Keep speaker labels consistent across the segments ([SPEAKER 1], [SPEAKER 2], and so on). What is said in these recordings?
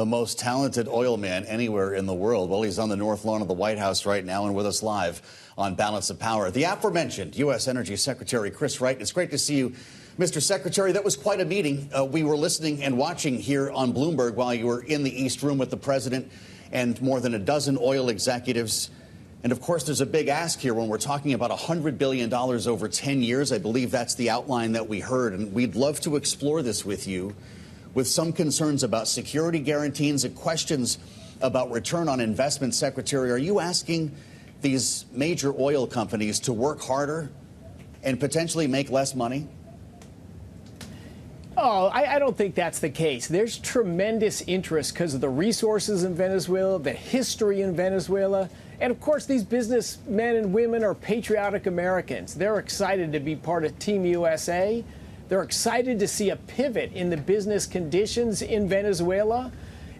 [SPEAKER 1] the most talented oil man anywhere in the world. Well, he's on the North Lawn of the White House right now and with us live on Balance of Power. The aforementioned U.S. Energy Secretary Chris Wright. It's great to see you, Mr. Secretary. That was quite a meeting. We were listening and watching here on Bloomberg while you were in the East Room with the president and more than a dozen oil executives. And of course, there's a big ask here when we're talking about $100 billion over 10 years. I believe that's the outline that we heard. And we'd love to explore this with you, with some concerns about security guarantees and questions about return on investment. Secretary, are you asking these major oil companies to work harder and potentially make less money?
[SPEAKER 2] Oh, I don't think that's the case. There's tremendous interest because of the resources in Venezuela, the history in Venezuela. And of course, these businessmen and women are patriotic Americans. They're excited to be part of Team USA. They're excited to see a pivot in the business conditions in Venezuela.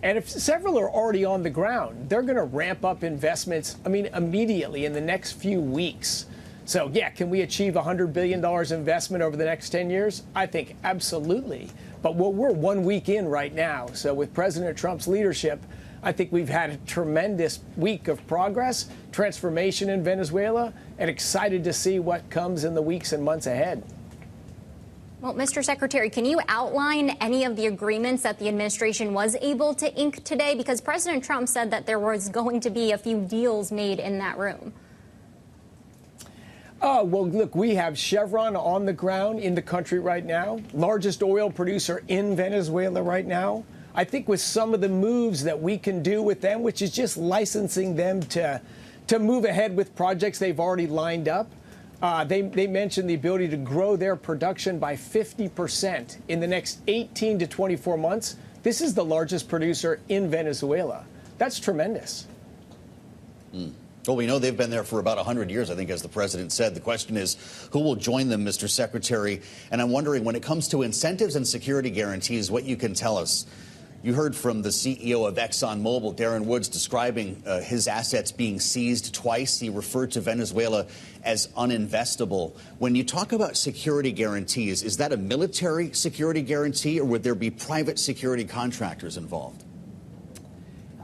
[SPEAKER 2] And if several are already on the ground, they're going to ramp up investments, immediately in the next few weeks. So, yeah, can we achieve $100 billion investment over the next 10 years? I think absolutely. But we're 1 week in right now. So with President Trump's leadership, I think we've had a tremendous week of progress, transformation in Venezuela, and excited to see what comes in the weeks and months ahead.
[SPEAKER 3] Well, Mr. Secretary, can you outline any of the agreements that the administration was able to ink today? Because President Trump said that there was going to be a few deals made in that room.
[SPEAKER 2] Oh, well, look, we have Chevron on the ground in the country right now, largest oil producer in Venezuela right now. I think with some of the moves that we can do with them, which is just licensing them to move ahead with projects they've already lined up. They mentioned the ability to grow their production by 50% in the next 18 to 24 months. This is the largest producer in Venezuela. That's tremendous.
[SPEAKER 1] Well, we know they've been there for about 100 years, I think, as the president said. The question is, who will join them, Mr. Secretary? And I'm wondering, when it comes to incentives and security guarantees, what you can tell us. You heard from the CEO of ExxonMobil, Darren Woods, describing his assets being seized twice. He referred to Venezuela as uninvestable. When you talk about security guarantees, is that a military security guarantee, or would there be private security contractors involved?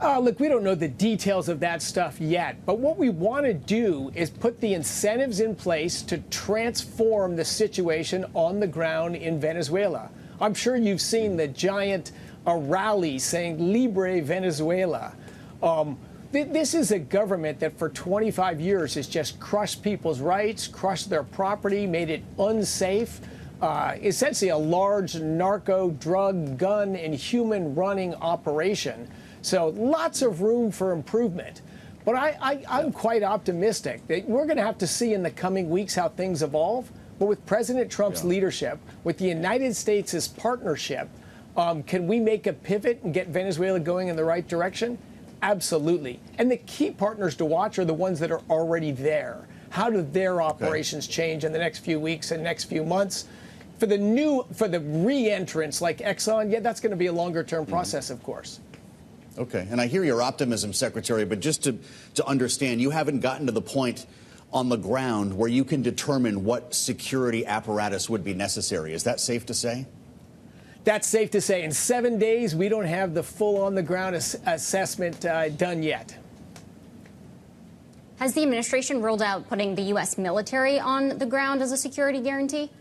[SPEAKER 2] Look, we don't know the details of that stuff yet, but what we want to do is put the incentives in place to transform the situation on the ground in Venezuela. I'm sure you've seen the giant rally saying Libre Venezuela. This is a government that for 25 years has just crushed people's rights, crushed their property, made it unsafe. Essentially a large narco, drug, gun, and human running operation. So lots of room for improvement. But I'm quite optimistic that we're going to have to see in the coming weeks how things evolve. But with President Trump's leadership, with the United States' partnership, can we make a pivot and get Venezuela going in the right direction? Absolutely. And the key partners to watch are the ones that are already there. How do their operations change in the next few weeks and next few months? For the re-entrants like Exxon, yeah, that's going to be a longer-term process, of course.
[SPEAKER 1] Okay, and I hear your optimism, Secretary, but just to understand, you haven't gotten to the point on the ground where you can determine what security apparatus would be necessary. Is that safe to say?
[SPEAKER 2] That's safe to say. In 7 days, we don't have the full on-the-ground assessment done yet.
[SPEAKER 3] Has the administration ruled out putting the U.S. military on the ground as a security guarantee?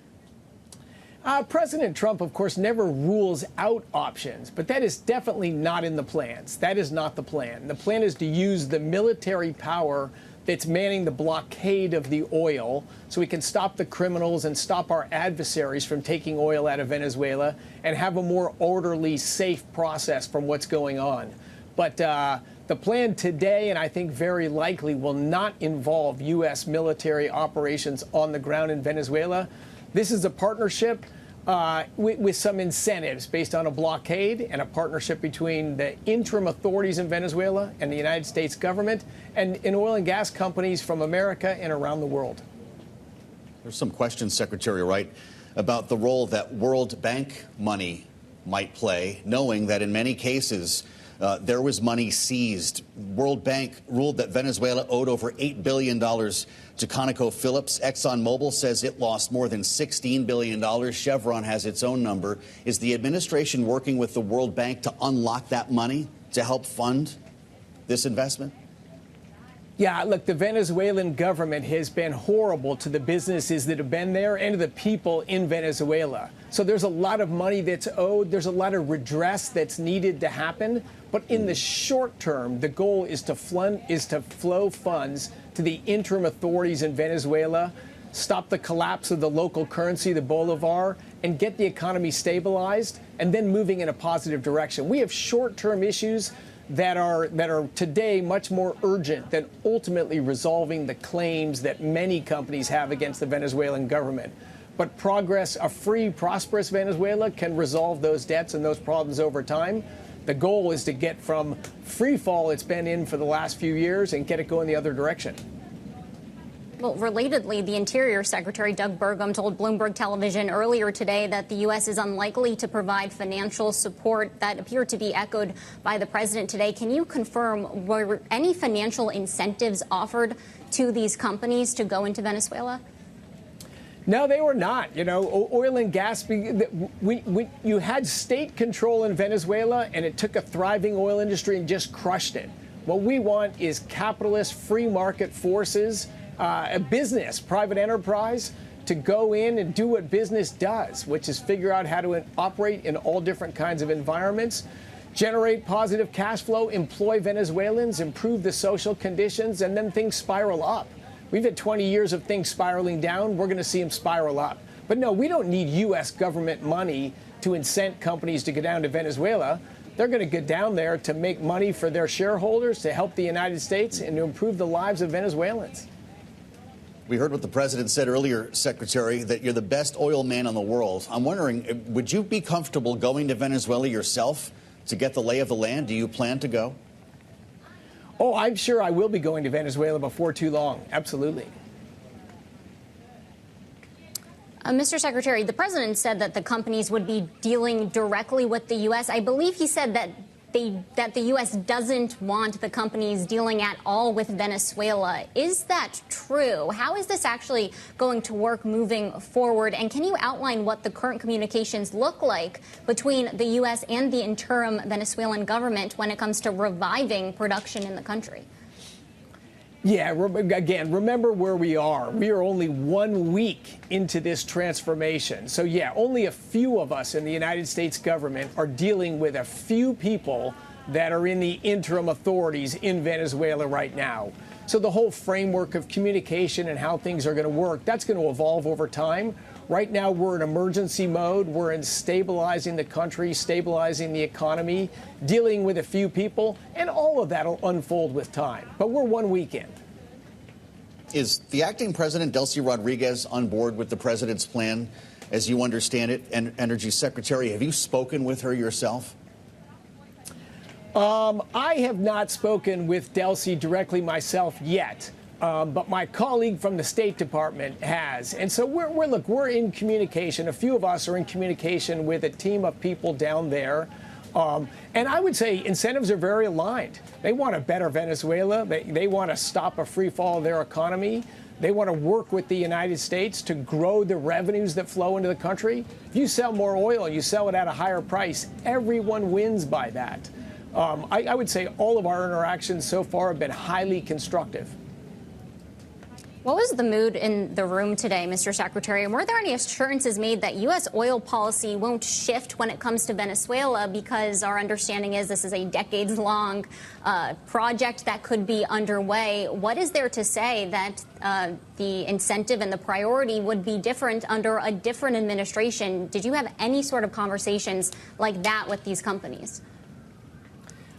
[SPEAKER 2] President Trump, of course, never rules out options, but that is definitely not in the plans. That is not the plan. The plan is to use the military power that's manning the blockade of the oil so we can stop the criminals and stop our adversaries from taking oil out of Venezuela and have a more orderly, safe process from what's going on. But the plan today, and I think very likely, will not involve U.S. military operations on the ground in Venezuela. This is a partnership with some incentives based on a blockade and a partnership between the interim authorities in Venezuela and the United States government and oil and gas companies from America and around the world.
[SPEAKER 1] There's some questions, Secretary Wright, about the role that World Bank money might play, knowing that in many cases There was money seized. World Bank ruled that Venezuela owed over $8 billion to ConocoPhillips. ExxonMobil says it lost more than $16 billion. Chevron has its own number. Is the administration working with the World Bank to unlock that money to help fund this investment?
[SPEAKER 2] Yeah, look, the Venezuelan government has been horrible to the businesses that have been there and to the people in Venezuela. So there's a lot of money that's owed. There's a lot of redress that's needed to happen. But in the short term, the goal is to flow funds to the interim authorities in Venezuela, stop the collapse of the local currency, the bolivar, and get the economy stabilized, and then moving in a positive direction. We have short-term issues that are today much more urgent than ultimately resolving the claims that many companies have against the Venezuelan government. But progress, a free, prosperous Venezuela can resolve those debts and those problems over time. The goal is to get from free fall it's been in for the last few years and get it going the other direction.
[SPEAKER 3] Well, relatedly, the Interior Secretary Doug Burgum told Bloomberg Television earlier today that the U.S. is unlikely to provide financial support. That appeared to be echoed by the president today. Can you confirm, were any financial incentives offered to these companies to go into Venezuela?
[SPEAKER 2] No, they were not. You know, oil and gas, you had state control in Venezuela, and it took a thriving oil industry and just crushed it. What we want is capitalist, free market forces, a business, private enterprise, to go in and do what business does, which is figure out how to operate in all different kinds of environments, generate positive cash flow, employ Venezuelans, improve the social conditions, and then things spiral up. We've had 20 years of things spiraling down. We're going to see them spiral up. But no, we don't need U.S. government money to incent companies to go down to Venezuela. They're going to get down there to make money for their shareholders, to help the United States, and to improve the lives of Venezuelans.
[SPEAKER 1] We heard what the president said earlier, Secretary, that you're the best oil man in the world. I'm wondering, would you be comfortable going to Venezuela yourself to get the lay of the land? Do you plan to go?
[SPEAKER 2] Oh, I'm sure I will be going to Venezuela before too long. Absolutely.
[SPEAKER 3] Mr. Secretary, the president said that the companies would be dealing directly with the U.S. I believe he said that the U.S. doesn't want the companies dealing at all with Venezuela. Is that true? How is this actually going to work moving forward? And can you outline what the current communications look like between the U.S. and the interim Venezuelan government when it comes to reviving production in the country?
[SPEAKER 2] Yeah, again, remember where we are. We are only 1 week into this transformation. So, yeah, only a few of us in the United States government are dealing with a few people that are in the interim authorities in Venezuela right now. So the whole framework of communication and how things are going to work, that's going to evolve over time. Right now, we're in emergency mode. We're in stabilizing the country, stabilizing the economy, dealing with a few people, and all of that will unfold with time. But we're 1 week in.
[SPEAKER 1] Is the acting president, Delcy Rodriguez, on board with the president's plan, as you understand it? And Energy Secretary, have you spoken with her yourself?
[SPEAKER 2] I have not spoken with Delcy directly myself yet. But my colleague from the State Department has. And so we're in communication. A few of us are in communication with a team of people down there. And I would say incentives are very aligned. They want a better Venezuela. They want to stop a free fall of their economy. They want to work with the United States to grow the revenues that flow into the country. If you sell more oil, you sell it at a higher price. Everyone wins by that. I would say all of our interactions so far have been highly constructive.
[SPEAKER 3] What was the mood in the room today, Mr. Secretary? And were there any assurances made that U.S. oil policy won't shift when it comes to Venezuela? Because our understanding is this is a decades-long project that could be underway. What is there to say that the incentive and the priority would be different under a different administration? Did you have any sort of conversations like that with these companies?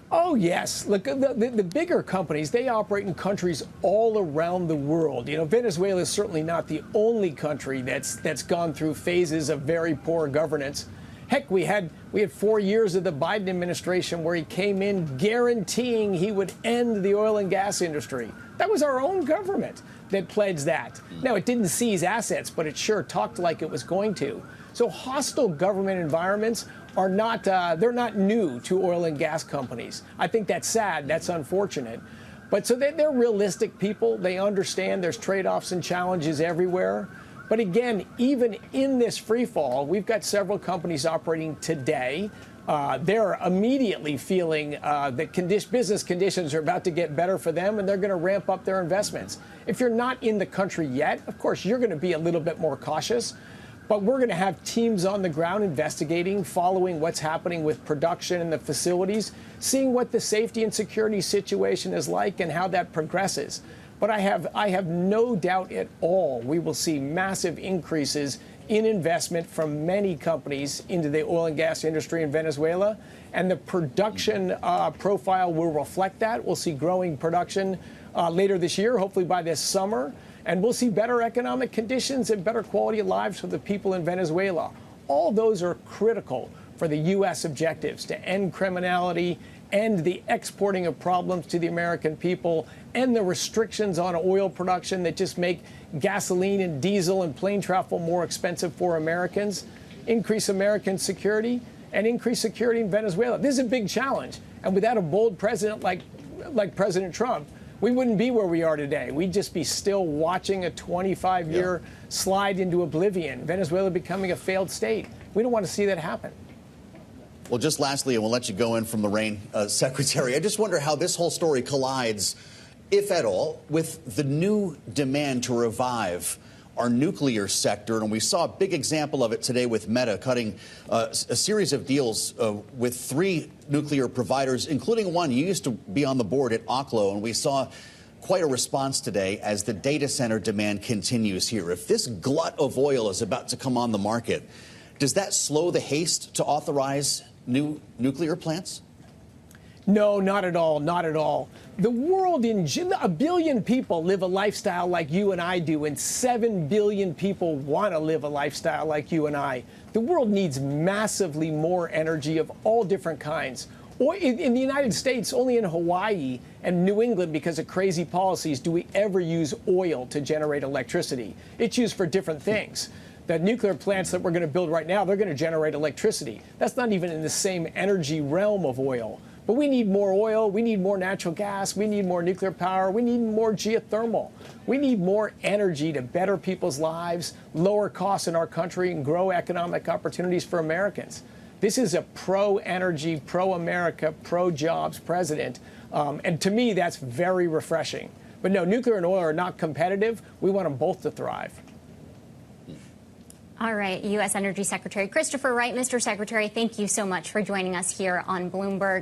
[SPEAKER 2] Oh, yes. Look, the bigger companies, they operate in countries all around the world. You know, Venezuela is certainly not the only country that's gone through phases of very poor governance. Heck, we had 4 years of the Biden administration where he came in guaranteeing he would end the oil and gas industry. That was our own government that pledged that. Now, it didn't seize assets, but it sure talked like it was going to. So hostile government environments are not, they're not new to oil and gas companies. I think that's sad. That's unfortunate. But so they're realistic people. They understand there's trade-offs and challenges everywhere. But again, even in this free fall, we've got several companies operating today. They're immediately feeling that business conditions are about to get better for them, and they're going to ramp up their investments. If you're not in the country yet, of course, you're going to be a little bit more cautious. But we're going to have teams on the ground investigating, following what's happening with production and the facilities, seeing what the safety and security situation is like and how that progresses. But I have no doubt at all we will see massive increases in investment from many companies into the oil and gas industry in Venezuela. And the production profile will reflect that. We'll see growing production later this year, hopefully by this summer. And we'll see better economic conditions and better quality of lives for the people in Venezuela. All those are critical for the U.S. objectives to end criminality, end the exporting of problems to the American people, end the restrictions on oil production that just make gasoline and diesel and plane travel more expensive for Americans, increase American security, and increase security in Venezuela. This is a big challenge. And without a bold president like President Trump, we wouldn't be where we are today. We'd just be still watching a 25-year slide into oblivion, Venezuela becoming a failed state. We don't want to see that happen.
[SPEAKER 1] Well, just lastly, and we'll let you go in from the rain, Secretary, I just wonder how this whole story collides, if at all, with the new demand to revive our nuclear sector. And we saw a big example of it today with Meta cutting a series of deals with 3 nuclear providers, including one you used to be on the board at Oklo. And we saw quite a response today as the data center demand continues here. If this glut of oil is about to come on the market, does that slow the haste to authorize new nuclear plants?
[SPEAKER 2] No, not at all. Not at all. The world a billion people live a lifestyle like you and I do, and 7 billion people want to live a lifestyle like you and I. The world needs massively more energy of all different kinds. Or in the United States, only in Hawaii and New England, because of crazy policies, do we ever use oil to generate electricity. It's used for different things. The nuclear plants that we're going to build right now, they're going to generate electricity. That's not even in the same energy realm of oil. But we need more oil, we need more natural gas, we need more nuclear power, we need more geothermal. We need more energy to better people's lives, lower costs in our country, and grow economic opportunities for Americans. This is a pro-energy, pro-America, pro-jobs president. And to me, that's very refreshing. But no, nuclear and oil are not competitive. We want them both to thrive.
[SPEAKER 3] All right, U.S. Energy Secretary Christopher Wright. Mr. Secretary, thank you so much for joining us here on Bloomberg.